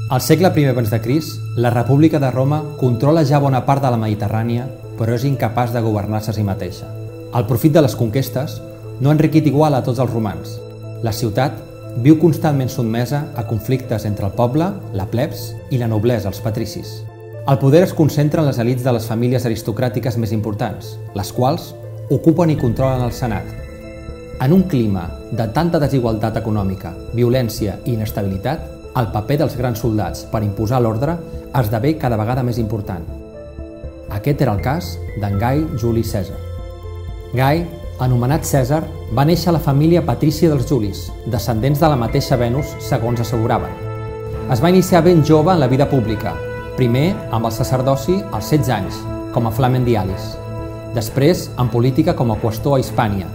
Al segle I abans de Crist, la República de Roma controla ja bona part de la Mediterrània, però és incapaç de governar-se a si mateixa. El profit de les conquestes no ha enriquit igual a tots els romans. La ciutat viu constantment sotmesa a conflictes entre el poble, la plebs, i la noblesa, els patricis. El poder es concentra en les elits de les famílies aristocràtiques més importants, les quals ocupen i controlen el Senat. En un clima de tanta desigualtat econòmica, violència i inestabilitat, el paper dels grans soldats per imposar l'ordre esdevé cada vegada més important. Aquest era el cas d'en Gai Juli Cèsar. Gai, anomenat Cèsar, va néixer a la família patrícia dels Julis, descendents de la mateixa Venus, segons asseguraven. Es va iniciar ben jove en la vida pública, primer amb el sacerdoci als 16 anys, com a flamen dialis, després en política com a qüestor a Hispània,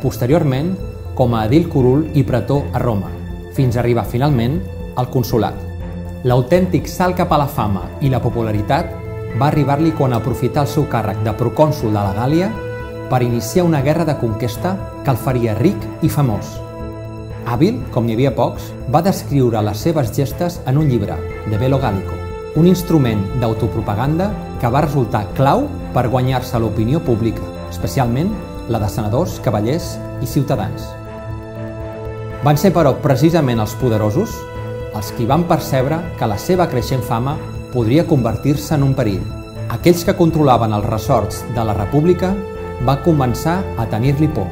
posteriorment com a edil curul i pretor a Roma, fins a arribar finalment al consolat. L'autèntic salt cap a la fama i la popularitat va arribar-li quan aprofità el seu càrrec de procònsol de la Gàl·lia per iniciar una guerra de conquesta que el faria ric i famós. Hàbil, com n'hi havia pocs, va descriure les seves gestes en un llibre, De Bello Gallico, un instrument d'autopropaganda que va resultar clau per guanyar-se l'opinió pública, especialment la de senadors, cavallers i ciutadans. Van ser, però, precisament els poderosos els qui van percebre que la seva creixent fama podria convertir-se en un perill. Aquells que controlaven els ressorts de la república van començar a tenir-li por.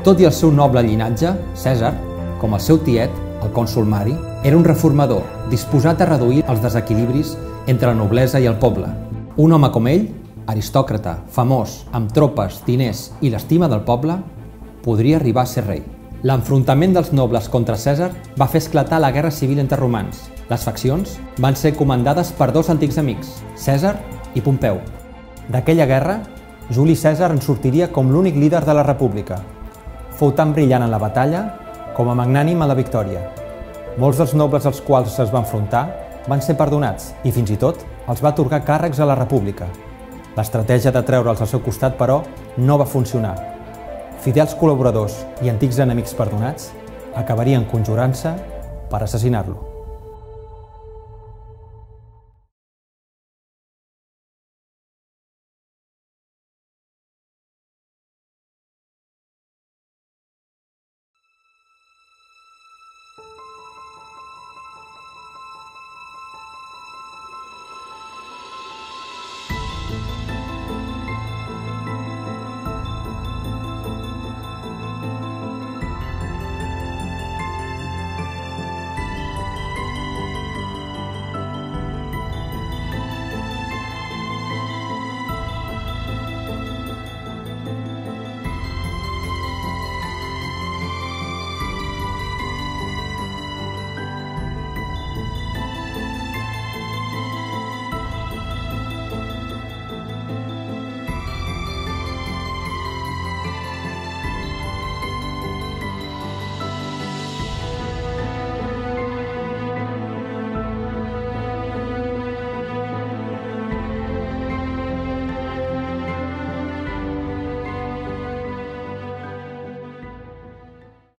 Tot i el seu noble llinatge, Cèsar, com el seu tiet, el cònsol Mari, era un reformador disposat a reduir els desequilibris entre la noblesa i el poble. Un home com ell, aristòcrata, famós, amb tropes, diners i l'estima del poble, podria arribar a ser rei. L'enfrontament dels nobles contra Cèsar va fer esclatar la guerra civil entre romans. Les faccions van ser comandades per dos antics amics, Cèsar i Pompeu. D'aquella guerra, Juli Cèsar en sortiria com l'únic líder de la república. Fou tan brillant en la batalla com a magnànim en la victòria. Molts dels nobles als quals es va enfrontar van ser perdonats i fins i tot els va atorgar càrrecs a la república. L'estratègia de treure'ls al seu costat, però, no va funcionar. Fidels col·laboradors i antics enemics perdonats acabarien conjurant-se per assassinar-lo.